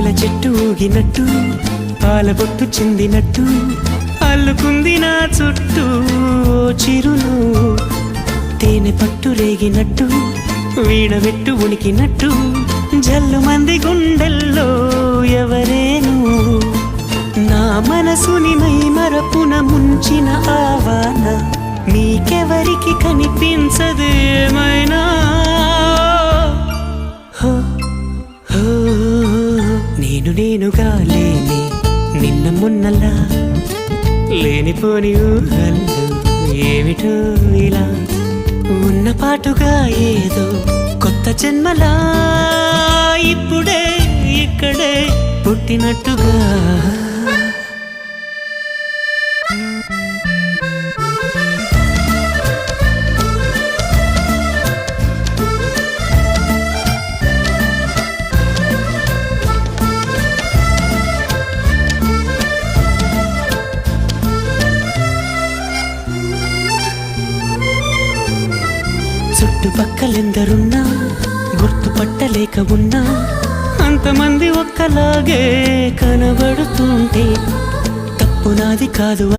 పూల చెట్టు ఊగినట్టు పాల బొట్టు చిందినట్టు అల్లుకుంది నా చుట్టూ చిరును తేనె పట్టు రేగినట్టు వీడబెట్టు ఉనికినట్టు జల్లు మంది గుండెల్లో ఎవరేను నా మనసుని మై మరపున ముంచిన ఆవాన నీకెవరికి కనిపించదు ఏమైనా నేనుగా లేని నిన్న మొన్నలా లేనిపోని ఊహల్లో ఏమిటో ఇలా ఉన్న పాటుగా ఏదో కొత్త జన్మలా ఇప్పుడే ఇక్కడే పుట్టినట్టుగా చుట్టుపక్కలెందరున్నా గుర్తుపట్టలేక ఉన్నా అంతమంది ఒక్కలాగే కనబడుతుంటే తప్పు నాది కాదు.